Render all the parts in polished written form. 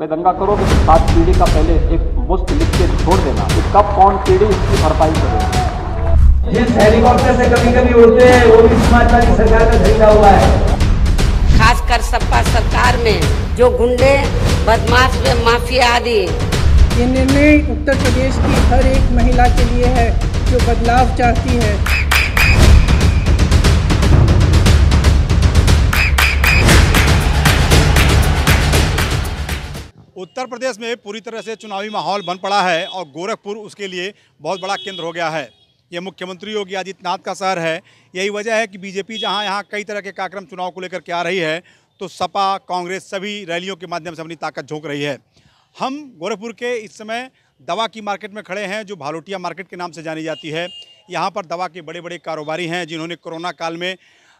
पहले दंगा करोगे, 7 पीढ़ी का पहले एक मुश्त लिख के छोड़ देना, तो कब कौन पीढ़ी इसकी भरपाई करेगी। जिस हेलीकॉप्टर से कभी कभी उड़ते हैं वो भी समाजवादी सरकार का खरीदा हुआ है। खासकर सपा सरकार में जो गुंडे, बदमाश व माफिया आदि, ये निर्णय उत्तर प्रदेश की हर एक महिला के लिए है जो बदलाव चाहती है। उत्तर प्रदेश में पूरी तरह से चुनावी माहौल बन पड़ा है और गोरखपुर उसके लिए बहुत बड़ा केंद्र हो गया है। ये मुख्यमंत्री योगी आदित्यनाथ का शहर है। यही वजह है कि बीजेपी जहां यहाँ कई तरह के कार्यक्रम चुनाव को लेकर के आ रही है, तो सपा, कांग्रेस सभी रैलियों के माध्यम से अपनी ताकत झोंक रही है। हम गोरखपुर के इस समय दवा की मार्केट में खड़े हैं, जो भालोटिया मार्केट के नाम से जानी जाती है। यहाँ पर दवा के बड़े बड़े कारोबारी हैं जिन्होंने कोरोना काल में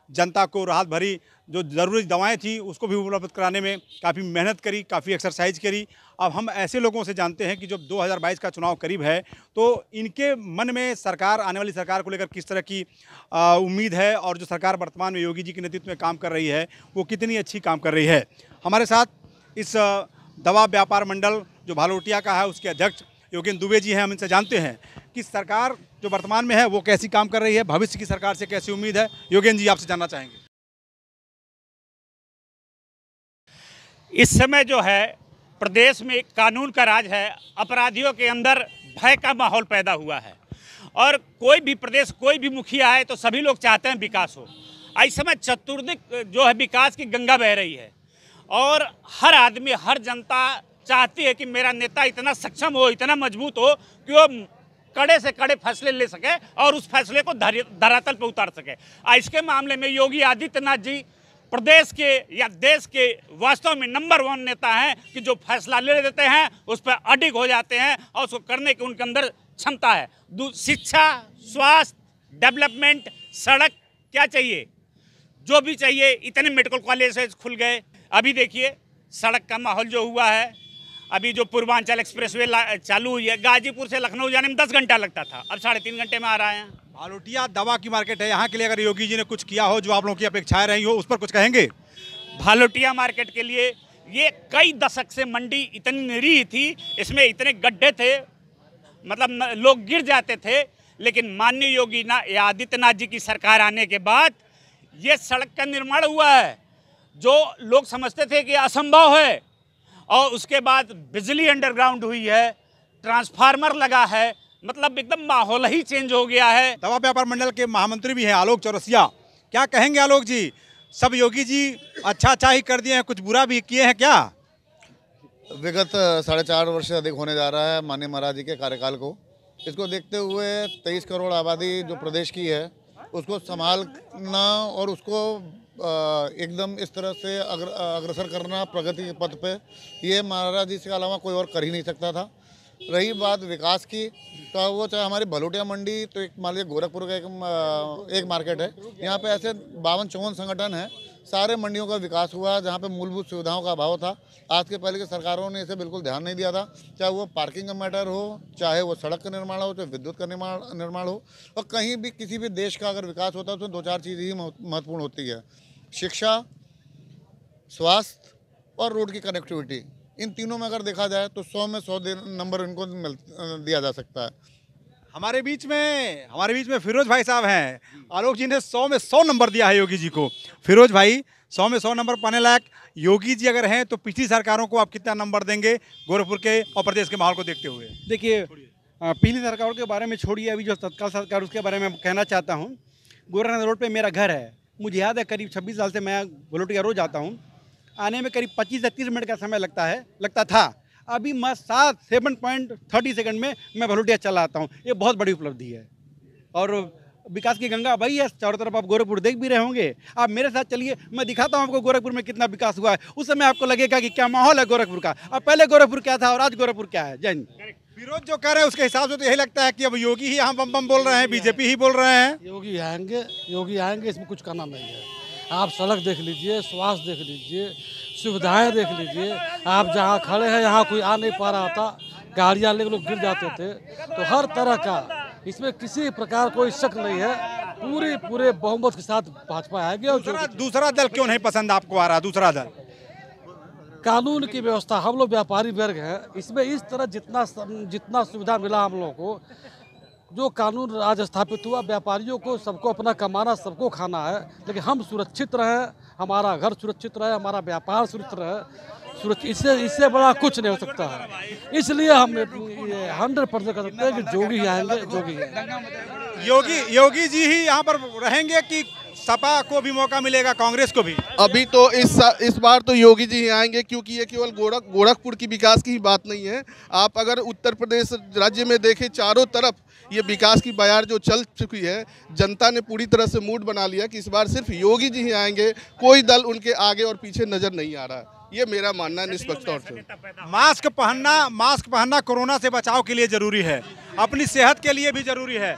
जनता को राहत भरी जो ज़रूरी दवाएं थी उसको भी उपलब्ध कराने में काफ़ी मेहनत करी, काफ़ी एक्सरसाइज करी। अब हम ऐसे लोगों से जानते हैं कि जब 2022 का चुनाव करीब है तो इनके मन में सरकार, आने वाली सरकार को लेकर किस तरह की उम्मीद है और जो सरकार वर्तमान में योगी जी के नेतृत्व में काम कर रही है वो कितनी अच्छी काम कर रही है। हमारे साथ इस दवा व्यापार मंडल जो भालोटिया का है उसके अध्यक्ष योगेंद्र दुबे जी हैं। हम इनसे जानते हैं कि सरकार जो वर्तमान में है वो कैसी काम कर रही है, भविष्य की सरकार से कैसी उम्मीद है। योगेंद्र जी, आपसे जानना चाहेंगे। इस समय जो है प्रदेश में कानून का राज है, अपराधियों के अंदर भय का माहौल पैदा हुआ है और कोई भी प्रदेश, कोई भी मुखिया है तो सभी लोग चाहते हैं विकास हो। इस समय चतुर्दिक जो है विकास की गंगा बह रही है और हर आदमी, हर जनता चाहती है कि मेरा नेता इतना सक्षम हो, इतना मजबूत हो कि वो कड़े से कड़े फैसले ले सके और उस फैसले को धरातल पर उतार सके। इसके मामले में योगी आदित्यनाथ जी प्रदेश के या देश के वास्तव में नंबर 1 नेता हैं कि जो फैसला ले देते हैं उस पर अडिग हो जाते हैं और उसको करने की उनके अंदर क्षमता है। शिक्षा, स्वास्थ्य, डेवलपमेंट, सड़क, क्या चाहिए, जो भी चाहिए, इतने मेडिकल कॉलेज खुल गए। अभी देखिए सड़क का माहौल जो हुआ है, अभी जो पूर्वांचल एक्सप्रेसवे चालू हुई है, गाजीपुर से लखनऊ जाने में 10 घंटा लगता था, अब 3.5 घंटे में आ रहा है। भालोटिया दवा की मार्केट है, यहाँ के लिए अगर योगी जी ने कुछ किया हो जो आप लोगों की अपेक्षाएं रही हो, उस पर कुछ कहेंगे? भालोटिया मार्केट के लिए ये कई दशक से मंडी इतनी निरीह थी, इसमें इतने गड्ढे थे, मतलब लोग गिर जाते थे, लेकिन माननीय योगी आदित्यनाथ जी की सरकार आने के बाद ये सड़क का निर्माण हुआ है जो लोग समझते थे कि असंभव है, और उसके बाद बिजली अंडरग्राउंड हुई है, ट्रांसफार्मर लगा है, मतलब एकदम माहौल ही चेंज हो गया है। दवा व्यापार मंडल के महामंत्री भी हैं आलोक चौरसिया, क्या कहेंगे आलोक जी? सब योगी जी अच्छा ही कर दिए हैं, कुछ बुरा भी किए हैं क्या? विगत 4.5 वर्ष से अधिक होने जा रहा है माननीय महाराज जी के कार्यकाल को। इसको देखते हुए 23 करोड़ आबादी जो प्रदेश की है उसको संभालना और उसको एकदम इस तरह से अग्रसर करना प्रगति के पथ पे, ये महाराज जी से अलावा कोई और कर ही नहीं सकता था। रही बात विकास की, तो वो चाहे हमारी भालोटिया मंडी, तो एक मान लीजिए गोरखपुर का एक मार्केट है, यहाँ पे ऐसे 52-54 संगठन हैं, सारे मंडियों का विकास हुआ जहाँ पे मूलभूत सुविधाओं का अभाव था। आज के पहले की सरकारों ने इसे बिल्कुल ध्यान नहीं दिया था, चाहे वो पार्किंग का मैटर हो, चाहे वो सड़क का निर्माण हो, चाहे विद्युत का निर्माण हो। और कहीं भी किसी भी देश का अगर विकास होता है तो 2-4 चीज़ ही महत्वपूर्ण होती है, शिक्षा, स्वास्थ्य और रोड की कनेक्टिविटी। इन तीनों में अगर देखा जाए तो 100 में 100 नंबर इनको दिया जा सकता है। हमारे बीच में फिरोज भाई साहब हैं। आलोक जी ने 100 में 100 नंबर दिया है योगी जी को। फिरोज भाई, 100 में 100 नंबर पाने लायक योगी जी अगर हैं तो पिछली सरकारों को आप कितना नंबर देंगे गोरखपुर के और प्रदेश के माहौल को देखते हुए? देखिए, पिछली सरकारों के बारे में छोड़िए, अभी जो तत्काल सरकार उसके बारे में कहना चाहता हूँ। गोरखनाथ रोड पर मेरा घर है, मुझे याद है करीब 26 साल से मैं भालोटिया रोज आता हूँ। आने में करीब 25 से 30 मिनट का समय लगता था। अभी मैं 7.30 सेकंड में मैं भालोटिया चला आता हूँ। ये बहुत बड़ी उपलब्धि है और विकास की गंगा वही है, चारों तरफ आप गोरखपुर देख भी रहे होंगे। आप मेरे साथ चलिए, मैं दिखाता हूँ आपको गोरखपुर में कितना विकास हुआ है। उस समय आपको लगेगा कि क्या माहौल है गोरखपुर का। अब पहले गोरखपुर क्या था और आज गोरखपुर क्या है। जय हिंद। फिरोज जो कह रहे हैं उसके हिसाब से तो यही लगता है कि अब योगी ही यहाँ बम बम बोल रहे हैं, बीजेपी ही बोल रहे हैं। योगी आएंगे, इसमें कुछ करना नहीं है। आप सड़क देख लीजिए, स्वास्थ्य देख लीजिए, सुविधाएं देख लीजिए। आप जहाँ खड़े हैं यहाँ कोई आ नहीं पा रहा था, गाड़ियाँ लेकर लोग गिर जाते थे। तो हर तरह का इसमें किसी प्रकार कोई शक नहीं है, पूरे बहुमत के साथ भाजपा आएगी। और दूसरा दल क्यों नहीं पसंद आपको आ रहा? दूसरा दल कानून की व्यवस्था, हम लोग व्यापारी वर्ग हैं, इसमें इस तरह जितना सुविधा मिला हम लोगों को, जो कानून राज स्थापित हुआ, व्यापारियों को सबको अपना कमाना, सबको खाना है, लेकिन हम सुरक्षित रहें, हमारा घर सुरक्षित रहे, हमारा व्यापार सुरक्षित रहे, इससे बड़ा कुछ नहीं हो सकता है। इसलिए हम 100% कर सकते हैं कि जोगी आएंगे, जोगी है। योगी जी ही यहाँ पर रहेंगे कि सपा को भी मौका मिलेगा, कांग्रेस को भी? अभी तो इस बार तो योगी जी ही आएंगे, क्योंकि ये केवल गोरखपुर की विकास की ही बात नहीं है। आप अगर उत्तर प्रदेश राज्य में देखें, चारों तरफ ये विकास की बयार जो चल चुकी है, जनता ने पूरी तरह से मूड बना लिया कि इस बार सिर्फ योगी जी ही आएंगे, कोई दल उनके आगे और पीछे नजर नहीं आ रहा है। ये मेरा मानना है निष्पक्ष तौर से। मास्क पहनना कोरोना से बचाव के लिए जरूरी है, अपनी सेहत के लिए भी जरूरी है,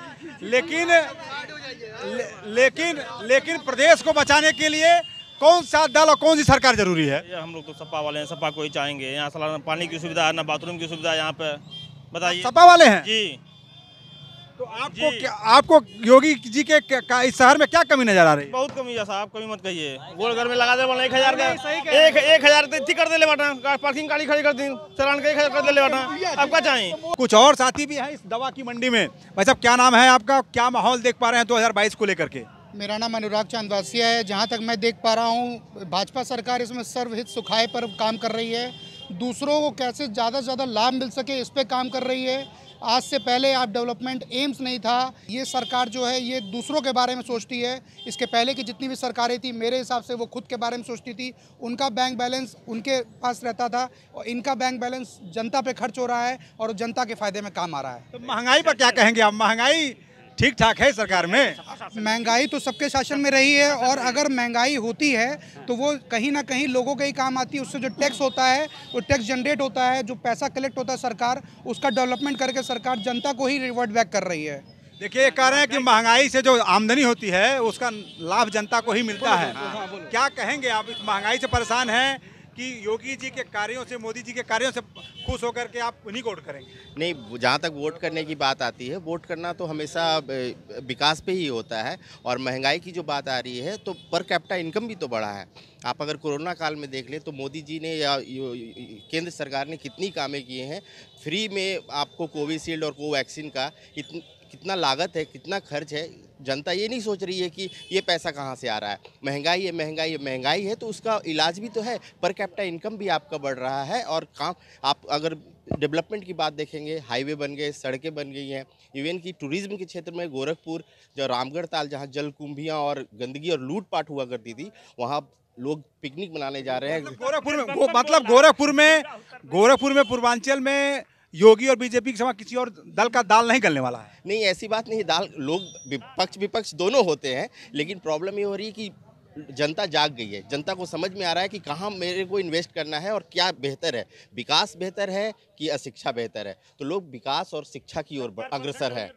लेकिन प्रदेश को बचाने के लिए कौन सा दल और कौन सी सरकार जरूरी है? हम लोग तो सपा वाले हैं, सपा को ही चाहेंगे। यहाँ साला पानी की सुविधा है, ना बाथरूम की सुविधा है यहाँ पे, बताइए। सपा वाले हैं जी। तो आपको योगी जी के इस शहर में क्या कमी नजर आ रही है? बहुत कमी है साहब, कमी मत कहिए। गोल घर में लगा दे 1,000 का, 1,000 कर दे ले बाटा, पार्किंग गाड़ी खड़ी कर दी, चलान का 1,000 कर दे ले बाटा, आप क्या चाहिए? कुछ और साथी भी हैं इस दवा की मंडी में। भाई साहब, क्या नाम है आपका, क्या माहौल देख पा रहे हैं 2022 को लेकर के? मेरा नाम अनुराग चांदवासिया है। जहाँ तक मैं देख पा रहा हूँ, भाजपा सरकार इसमें सर्वहित सुखाए पर काम कर रही है, दूसरों को कैसे ज़्यादा से ज़्यादा लाभ मिल सके इस पे काम कर रही है। आज से पहले आप डेवलपमेंट एम्स नहीं था, ये सरकार जो है ये दूसरों के बारे में सोचती है। इसके पहले की जितनी भी सरकारें थी, मेरे हिसाब से वो खुद के बारे में सोचती थी, उनका बैंक बैलेंस उनके पास रहता था, और इनका बैंक बैलेंस जनता पे खर्च हो रहा है और जनता के फायदे में काम आ रहा है। तो महंगाई पर क्या कहेंगे आप? महंगाई ठीक ठाक है सरकार में? महंगाई तो सबके शासन में रही है, और अगर महंगाई होती है तो वो कहीं ना कहीं लोगों के ही काम आती है। उससे जो टैक्स होता है, वो टैक्स जनरेट होता है, जो पैसा कलेक्ट होता है सरकार, उसका डेवलपमेंट करके सरकार जनता को ही रिवर्ट बैक कर रही है। देखिए, ये कह रहे हैं कि महंगाई से जो आमदनी होती है उसका लाभ जनता को ही मिलता है। क्या कहेंगे आप? इस महंगाई से परेशान हैं कि योगी जी के कार्यों से, मोदी जी के कार्यों से खुश होकर के आप उन्हीं को वोट करेंगे? नहीं, जहाँ तक वोट करने की बात आती है, वोट करना तो हमेशा विकास पे ही होता है, और महंगाई की जो बात आ रही है तो पर कैपिटा इनकम भी तो बढ़ा है। आप अगर कोरोना काल में देख लें तो मोदी जी ने या केंद्र सरकार ने कितनी कामें किए हैं। फ्री में आपको कोविशील्ड और कोवैक्सीन का कितना लागत है, कितना खर्च है, जनता ये नहीं सोच रही है कि ये पैसा कहाँ से आ रहा है। महंगाई है तो उसका इलाज भी तो है, पर कैपिटा इनकम भी आपका बढ़ रहा है। और काम, आप अगर डेवलपमेंट की बात देखेंगे, हाईवे बन गए, सड़कें बन गई हैं, इवन की टूरिज्म के क्षेत्र में गोरखपुर, जो रामगढ़ ताल जहाँ जलकुंभियाँ और गंदगी और लूटपाट हुआ करती थी, वहाँ लोग पिकनिक मनाने जा रहे हैं। गोरखपुर में पूर्वांचल में योगी और बीजेपी के समा किसी और दल का दाल नहीं गलने वाला है? नहीं, ऐसी बात नहीं। दाल लोग विपक्ष दोनों होते हैं, लेकिन प्रॉब्लम ये हो रही है कि जनता जाग गई है। जनता को समझ में आ रहा है कि कहाँ मेरे को इन्वेस्ट करना है और क्या बेहतर है, विकास बेहतर है कि अशिक्षा बेहतर है। तो लोग विकास और शिक्षा की ओर अग्रसर है।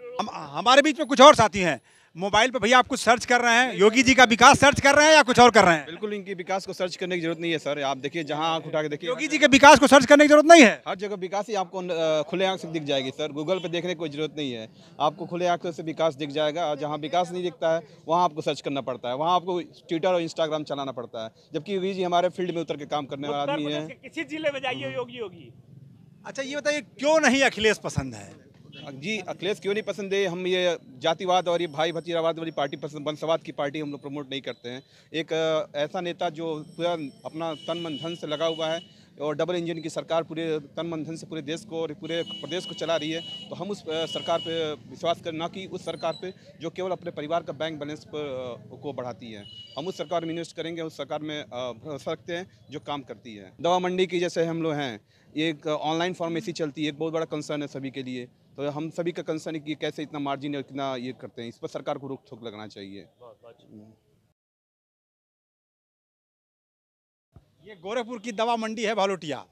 हमारे बीच में कुछ और साथी हैं। मोबाइल पे भैया आप कुछ सर्च कर रहे हैं, योगी जी का विकास सर्च कर रहे हैं या कुछ और कर रहे हैं? बिल्कुल, इनकी विकास को सर्च करने की जरूरत नहीं है सर। आप देखिए, जहां आंख उठा के देखिए, योगी जी के विकास को सर्च करने की जरूरत नहीं है। हर जगह विकास ही आपको खुले आंख से दिख जाएगी सर। गूगल पे देखने की कोई जरूरत नहीं है, आपको खुले आंख से विकास दिख जाएगा। जहाँ विकास नहीं दिखता है वहाँ आपको सर्च करना पड़ता है, वहाँ आपको ट्विटर और इंस्टाग्राम चलाना पड़ता है। जबकि योगी जी हमारे फील्ड में उतर के काम करने वाला आदमी है। किसी जिले में जाइए योगी। अच्छा, ये बताइए क्यों नहीं अखिलेश पसंद है? जी, अखिलेश क्यों नहीं पसंद है? हम ये जातिवाद और ये भाई भतीजावाद वाली पार्टी पसंद, वंशवाद की पार्टी हम लोग प्रमोट नहीं करते हैं। एक ऐसा नेता जो पूरा अपना तन मन धन से लगा हुआ है और डबल इंजन की सरकार पूरे तन मन धन से पूरे देश को और पूरे प्रदेश को चला रही है, तो हम उस सरकार पे विश्वास करें, ना कि उस सरकार पे जो केवल अपने परिवार का बैंक बैलेंस को बढ़ाती है। हम उस सरकार में इन्वेस्ट करेंगे, उस सरकार में भरोसा रखते हैं जो काम करती है। दवा मंडी की जैसे हम लोग हैं, एक ऑनलाइन फार्मेसी चलती है, एक बहुत बड़ा कंसर्न है सभी के लिए। तो हम सभी का कंसर्न है कि कैसे इतना मार्जिन और कितना ये करते हैं, इस पर सरकार को रोक थोक लगना चाहिए। ये गोरखपुर की दवा मंडी है भालोटिया।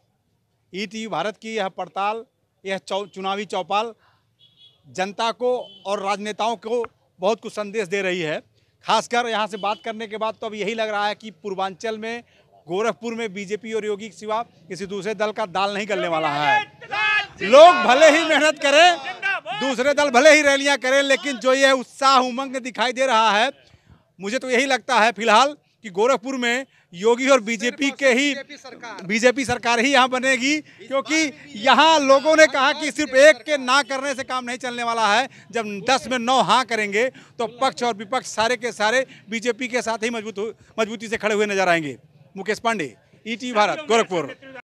ईटीवी भारत की यह पड़ताल, यह चुनावी चौपाल जनता को और राजनेताओं को बहुत कुछ संदेश दे रही है। खासकर यहाँ से बात करने के बाद तो अब यही लग रहा है कि पूर्वांचल में, गोरखपुर में बीजेपी और योगी के सिवा किसी दूसरे दल का दाल नहीं गलने वाला है। लोग भले ही मेहनत करें, दूसरे दल भले ही रैलियां करें, लेकिन जो ये उत्साह उमंग दिखाई दे रहा है, मुझे तो यही लगता है फिलहाल कि गोरखपुर में योगी और बीजेपी सरकार ही यहाँ बनेगी, क्योंकि यहाँ लोगों ने कहा कि सिर्फ एक के ना करने से काम नहीं चलने वाला है। जब 10 में 9 हाँ करेंगे तो पक्ष और विपक्ष सारे के सारे बीजेपी के साथ ही मजबूती से खड़े हुए नजर आएंगे। मुकेश पांडे, ईटीवी भारत, गोरखपुर।